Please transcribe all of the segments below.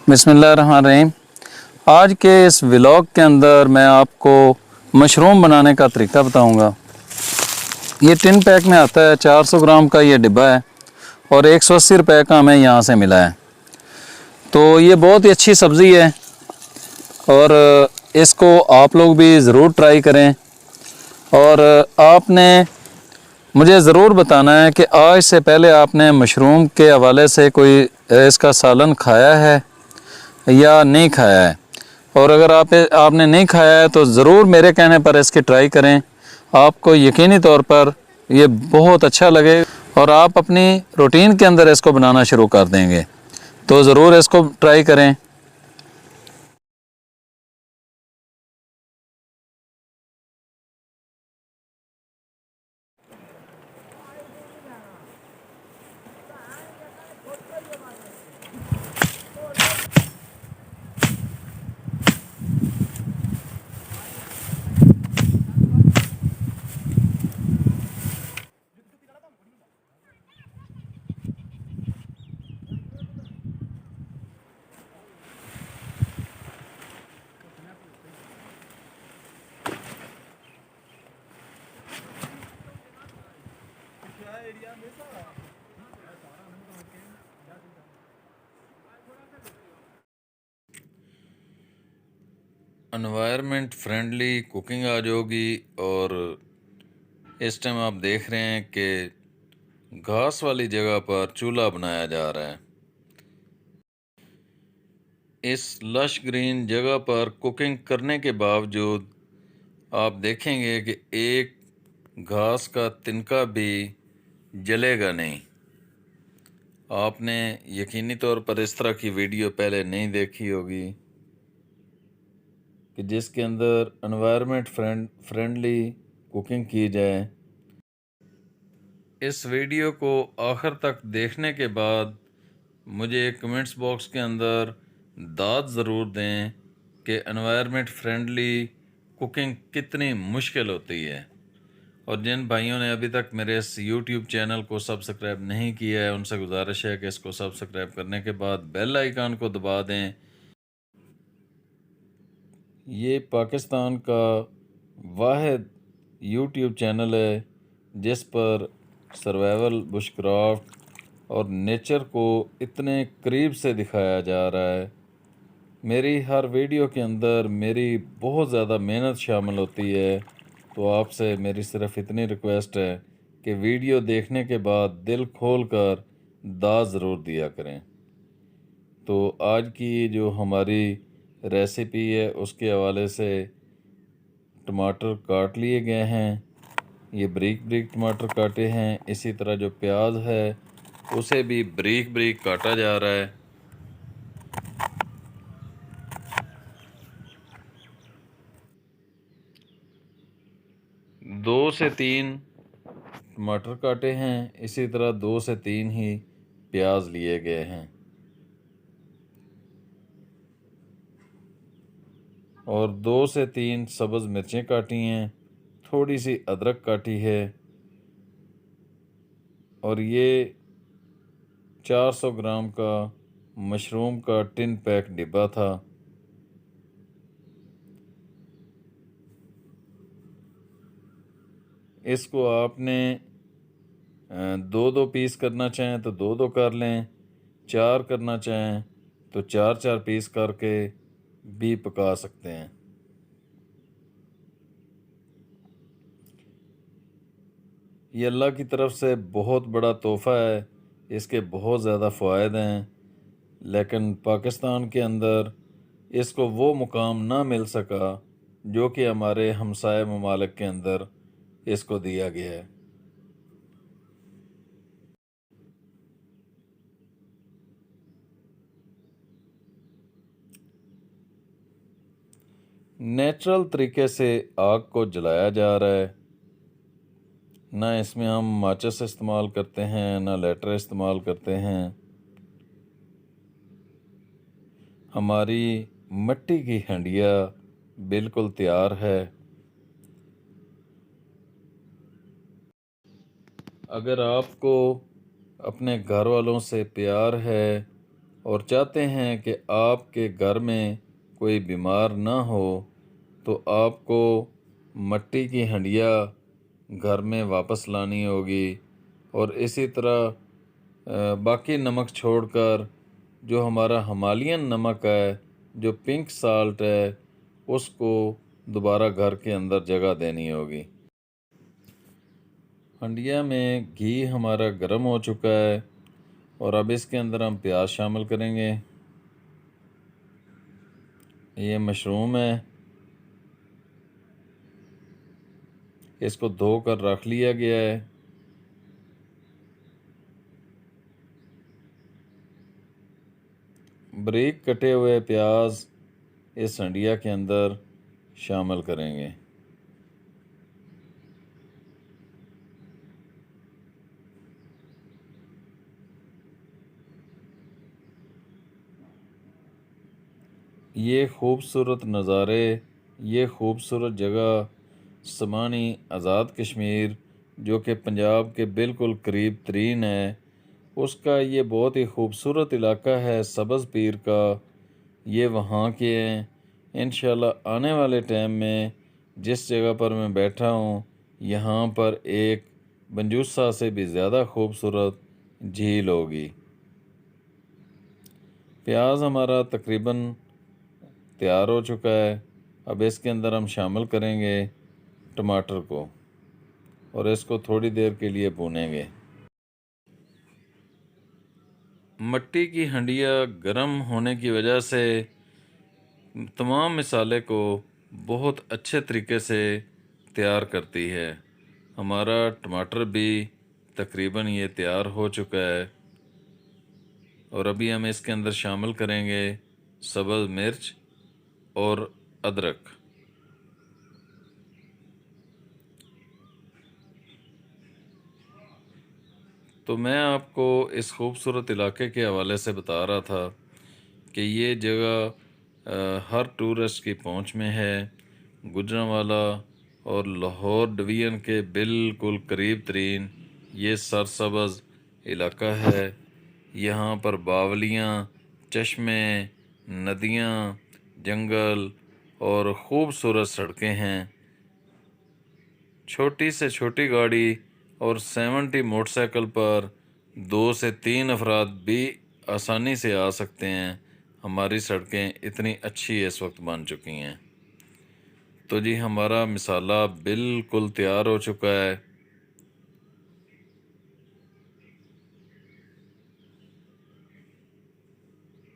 बिस्मिल्लाहिर्रहमानिर्रहीम। आज के इस व्लॉग के अंदर मैं आपको मशरूम बनाने का तरीका बताऊंगा। ये टिन पैक में आता है, 400 ग्राम का ये डिब्बा है और 180 रुपये का हमें यहाँ से मिला है। तो ये बहुत ही अच्छी सब्ज़ी है और इसको आप लोग भी ज़रूर ट्राई करें। और आपने मुझे ज़रूर बताना है कि आज से पहले आपने मशरूम के हवाले से कोई इसका सालन खाया है या नहीं खाया है। और अगर आपने नहीं खाया है तो ज़रूर मेरे कहने पर इसकी ट्राई करें। आपको यकीनी तौर पर ये बहुत अच्छा लगे और आप अपनी रूटीन के अंदर इसको बनाना शुरू कर देंगे। तो ज़रूर इसको ट्राई करें। एनवायरनमेंट फ्रेंडली कुकिंग आ जाएगी। और इस टाइम आप देख रहे हैं कि घास वाली जगह पर चूल्हा बनाया जा रहा है। इस लश ग्रीन जगह पर कुकिंग करने के बावजूद आप देखेंगे कि एक घास का तिनका भी जलेगा नहीं। आपने यकीनी तौर पर इस तरह की वीडियो पहले नहीं देखी होगी कि जिसके अंदर एनवायरनमेंट फ्रेंडली कुकिंग की जाए। इस वीडियो को आखिर तक देखने के बाद मुझे कमेंट्स बॉक्स के अंदर दाद ज़रूर दें कि एनवायरनमेंट फ्रेंडली कुकिंग कितनी मुश्किल होती है। और जिन भाइयों ने अभी तक मेरे इस यूट्यूब चैनल को सब्सक्राइब नहीं किया है उनसे गुजारिश है कि इसको सब्सक्राइब करने के बाद बेल आइकन को दबा दें। ये पाकिस्तान का वाहिद यूट्यूब चैनल है जिस पर सर्वाइवल, बुशक्राफ्ट और नेचर को इतने करीब से दिखाया जा रहा है। मेरी हर वीडियो के अंदर मेरी बहुत ज़्यादा मेहनत शामिल होती है। तो आपसे मेरी सिर्फ इतनी रिक्वेस्ट है कि वीडियो देखने के बाद दिल खोल कर दाद ज़रूर दिया करें। तो आज की जो हमारी रेसिपी है उसके हवाले से टमाटर काट लिए गए हैं। ये बारीक बारीक टमाटर काटे हैं। इसी तरह जो प्याज है उसे भी बारीक बारीक काटा जा रहा है। दो से तीन टमाटर काटे हैं। इसी तरह 2 से 3 ही प्याज लिए गए हैं और 2 से 3 सब्ज़ मिर्चें काटी हैं। थोड़ी सी अदरक काटी है। और ये 400 ग्राम का मशरूम का टिन पैक डिब्बा था। इसको आपने दो दो पीस करना चाहें तो दो दो कर लें, 4 करना चाहें तो 4 पीस करके भी पका सकते हैं। ये अल्लाह की तरफ से बहुत बड़ा तोहफ़ा है। इसके बहुत ज़्यादा फ़वाद हैं, लेकिन पाकिस्तान के अंदर इसको वो मुकाम ना मिल सका जो कि हमारे हमसाय ममालिक के अंदर इसको दिया गया है। नेचुरल तरीके से आग को जलाया जा रहा है। ना इसमें हम माचिस इस्तेमाल करते हैं, ना लाइटर इस्तेमाल करते हैं। हमारी मिट्टी की हंडिया बिल्कुल तैयार है। अगर आपको अपने घर वालों से प्यार है और चाहते हैं कि आपके घर में कोई बीमार ना हो, तो आपको मिट्टी की हंडिया घर में वापस लानी होगी। और इसी तरह बाकी नमक छोड़कर जो हमारा हिमालयन नमक है, जो पिंक साल्ट है, उसको दोबारा घर के अंदर जगह देनी होगी। हंडिया में घी हमारा गर्म हो चुका है और अब इसके अंदर हम प्याज शामिल करेंगे। ये मशरूम है, इसको धोकर रख लिया गया है। बारीक कटे हुए प्याज इस हंडिया के अंदर शामिल करेंगे। ये खूबसूरत नज़ारे, ये खूबसूरत जगह समानी आज़ाद कश्मीर, जो कि पंजाब के बिल्कुल करीब तरीन है, उसका ये बहुत ही खूबसूरत इलाका है सब्ज़ पीर का। ये वहाँ के हैं। इंशाल्लाह आने वाले टाइम में जिस जगह पर मैं बैठा हूँ, यहाँ पर एक बंजूसा से भी ज़्यादा खूबसूरत झील होगी। प्याज हमारा तकरीबन तैयार हो चुका है। अब इसके अंदर हम शामिल करेंगे टमाटर को और इसको थोड़ी देर के लिए भूनेंगे। मिट्टी की हंडिया गर्म होने की वजह से तमाम मसाले को बहुत अच्छे तरीके से तैयार करती है। हमारा टमाटर भी तकरीबन ये तैयार हो चुका है और अभी हम इसके अंदर शामिल करेंगे सब्ज़ मिर्च और अदरक। तो मैं आपको इस खूबसूरत इलाके के हवाले से बता रहा था कि ये जगह हर टूरिस्ट की पहुंच में है। गुजरांवाला और लाहौर डिवीज़न के बिल्कुल करीब तरीन ये सरसब्ज़ इलाका है। यहाँ पर बावलियाँ, चश्मे, नदियाँ, जंगल और ख़ूबसूरत सड़कें हैं। छोटी से छोटी गाड़ी और 70 मोटरसाइकिल पर 2 से 3 अफराद भी आसानी से आ सकते हैं। हमारी सड़कें इतनी अच्छी इस वक्त बन चुकी हैं। तो जी हमारा मसाला बिल्कुल तैयार हो चुका है।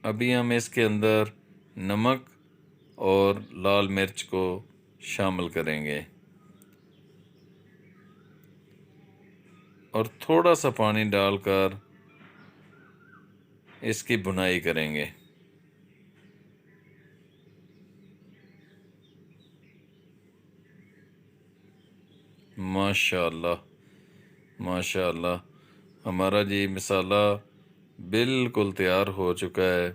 अभी हम इसके अंदर नमक और लाल मिर्च को शामिल करेंगे और थोड़ा सा पानी डालकर इसकी भुनाई करेंगे। माशाअल्लाह, माशाअल्लाह, हमारा जी मसाला बिल्कुल तैयार हो चुका है।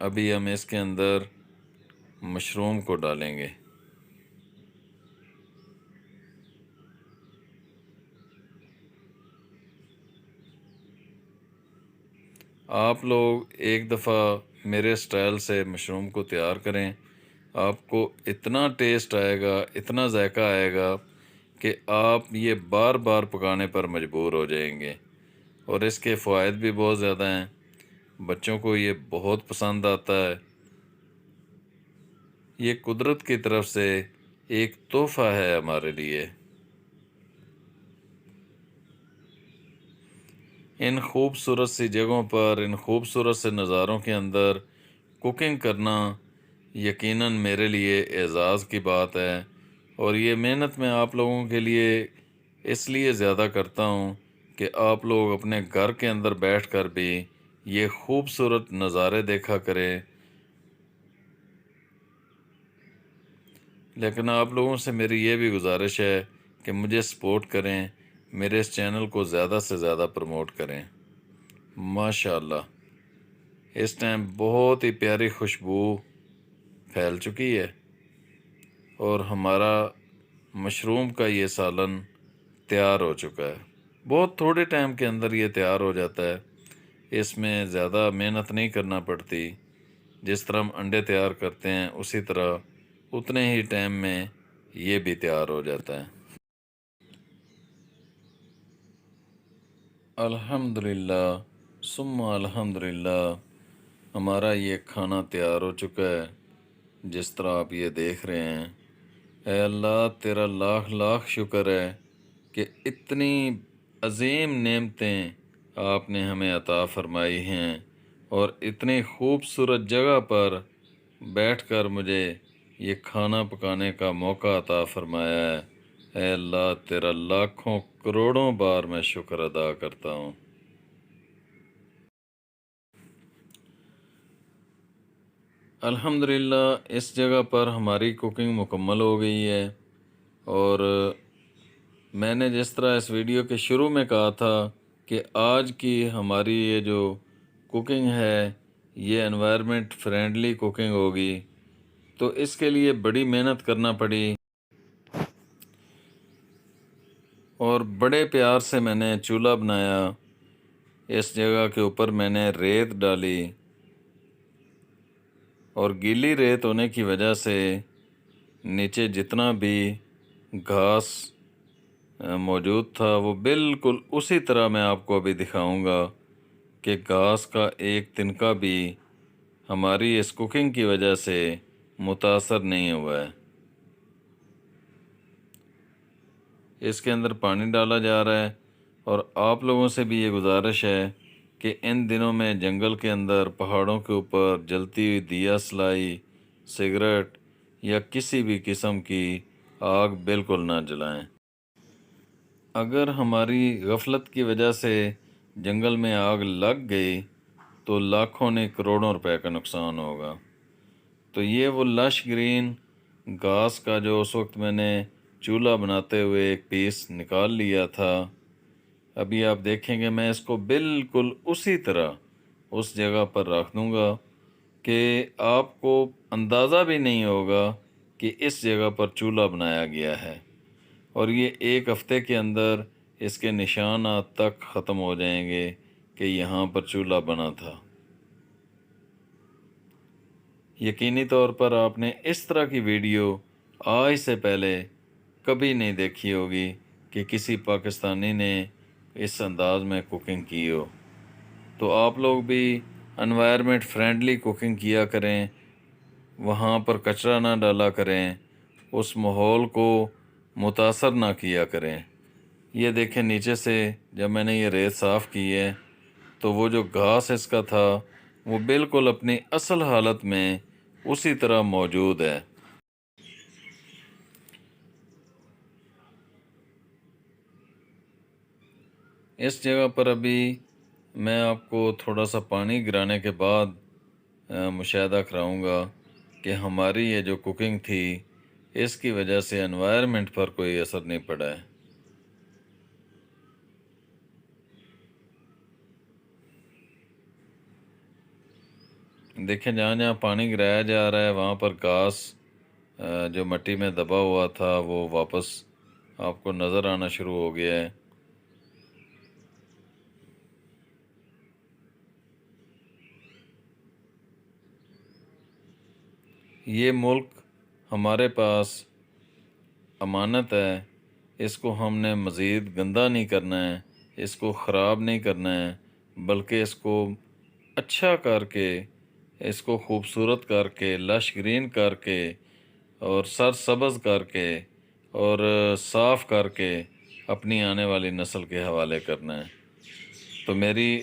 अभी हम इसके अंदर मशरूम को डालेंगे। आप लोग एक दफ़ा मेरे स्टाइल से मशरूम को तैयार करें, आपको इतना टेस्ट आएगा, इतना जायका आएगा कि आप ये बार बार पकाने पर मजबूर हो जाएंगे। और इसके फ़वाइद भी बहुत ज़्यादा हैं, बच्चों को ये बहुत पसंद आता है। ये कुदरत की तरफ से एक तोहफ़ा है हमारे लिए। इन खूबसूरत सी जगहों पर, इन खूबसूरत से नज़ारों के अंदर कुकिंग करना यकीनन मेरे लिए एज़ाज़ की बात है। और ये मेहनत मैं आप लोगों के लिए इसलिए ज़्यादा करता हूँ कि आप लोग अपने घर के अंदर बैठकर भी ये खूबसूरत नज़ारे देखा करें। लेकिन आप लोगों से मेरी ये भी गुजारिश है कि मुझे सपोर्ट करें, मेरे इस चैनल को ज़्यादा से ज़्यादा प्रमोट करें। माशाअल्लाह, इस टाइम बहुत ही प्यारी खुशबू फैल चुकी है और हमारा मशरूम का ये सालन तैयार हो चुका है। बहुत थोड़े टाइम के अंदर ये तैयार हो जाता है। इसमें ज़्यादा मेहनत नहीं करना पड़ती। जिस तरह हम अंडे तैयार करते हैं उसी तरह उतने ही टाइम में ये भी तैयार हो जाता है। अल्हम्दुलिल्लाह सुम्मा अल्हम्दुलिल्लाह, हमारा ये खाना तैयार हो चुका है जिस तरह आप ये देख रहे हैं। ऐ अल्लाह तेरा लाख लाख शुक्र है कि इतनी अजीम नेमतें आपने हमें अता फरमाई हैं और इतनी खूबसूरत जगह पर बैठकर मुझे ये खाना पकाने का मौका अता फरमाया है। ऐ अल्लाह तेरा लाखों करोड़ों बार मैं शुक्र अदा करता हूँ। अल्हम्दुलिल्लाह इस जगह पर हमारी कुकिंग मुकम्मल हो गई है। और मैंने जिस तरह इस वीडियो के शुरू में कहा था कि आज की हमारी ये जो कुकिंग है ये एनवायरनमेंट फ्रेंडली कुकिंग होगी, तो इसके लिए बड़ी मेहनत करना पड़ी और बड़े प्यार से मैंने चूल्हा बनाया। इस जगह के ऊपर मैंने रेत डाली और गीली रेत होने की वजह से नीचे जितना भी घास मौजूद था वो बिल्कुल उसी तरह मैं आपको अभी दिखाऊंगा कि घास का एक तिनका भी हमारी इस कुकिंग की वजह से मुतासर नहीं हुआ है। इसके अंदर पानी डाला जा रहा है और आप लोगों से भी ये गुजारिश है कि इन दिनों में जंगल के अंदर पहाड़ों के ऊपर जलती हुई दिया सलाई, सिगरेट या किसी भी किस्म की आग बिल्कुल ना जलाएं। अगर हमारी गफलत की वजह से जंगल में आग लग गई तो लाखों ने करोड़ों रुपए का नुकसान होगा। तो ये वो लश ग्रीन घास का जो उस वक्त मैंने चूल्हा बनाते हुए एक पीस निकाल लिया था, अभी आप देखेंगे मैं इसको बिल्कुल उसी तरह उस जगह पर रख दूँगा कि आपको अंदाज़ा भी नहीं होगा कि इस जगह पर चूल्हा बनाया गया है। और ये एक हफ़्ते के अंदर इसके निशानात तक ख़त्म हो जाएंगे कि यहाँ पर चूल्हा बना था। यकीनी तौर पर आपने इस तरह की वीडियो आज से पहले कभी नहीं देखी होगी कि किसी पाकिस्तानी ने इस अंदाज में कुकिंग की हो। तो आप लोग भी एनवायरनमेंट फ्रेंडली कुकिंग किया करें, वहाँ पर कचरा ना डाला करें, उस माहौल को मुतासर ना किया करें। ये देखें नीचे से जब मैंने ये रेत साफ़ की है तो वो जो घास इसका था वो बिल्कुल अपनी असल हालत में उसी तरह मौजूद है। इस जगह पर अभी मैं आपको थोड़ा सा पानी गिराने के बाद मुशाहिदा कराऊंगा कि हमारी ये जो कुकिंग थी इसकी वजह से एनवायरनमेंट पर कोई असर नहीं पड़ा है। देखें जहाँ जहाँ पानी गिराया जा रहा है वहाँ पर घास जो मिट्टी में दबा हुआ था वो वापस आपको नज़र आना शुरू हो गया है। ये मुल्क हमारे पास अमानत है, इसको हमने मज़ीद गंदा नहीं करना है, इसको ख़राब नहीं करना है, बल्कि इसको अच्छा करके, इसको खूबसूरत करके, लश ग्रीन करके और सरसब्ज़ करके और साफ़ करके अपनी आने वाली नस्ल के हवाले करना है। तो मेरी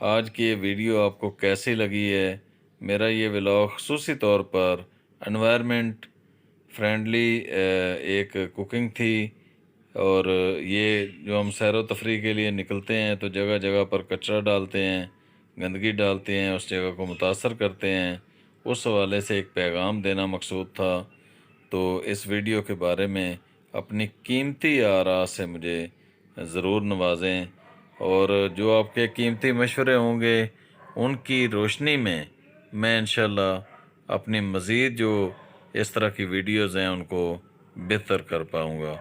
आज की ये वीडियो आपको कैसी लगी है? मेरा ये व्लॉग ख़ुसूसी तौर पर एनवायरनमेंट फ्रेंडली एक कुकिंग थी। और ये जो हम सैर व तफरीह के लिए निकलते हैं तो जगह जगह पर कचरा डालते हैं, गंदगी डालते हैं, उस जगह को मुतासर करते हैं, उस हवाले से एक पैगाम देना मकसूद था। तो इस वीडियो के बारे में अपनी कीमती आरा से मुझे ज़रूर नवाजें और जो आपके कीमती मशवरे होंगे उनकी रोशनी में मैं इंशाल्लाह अपनी मज़ीद जो इस तरह की वीडियोज़ हैं उनको बेहतर कर पाऊँगा।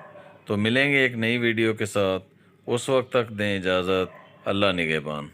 तो मिलेंगे एक नई वीडियो के साथ, उस वक्त तक दें इजाज़त। अल्लाह निगहबान।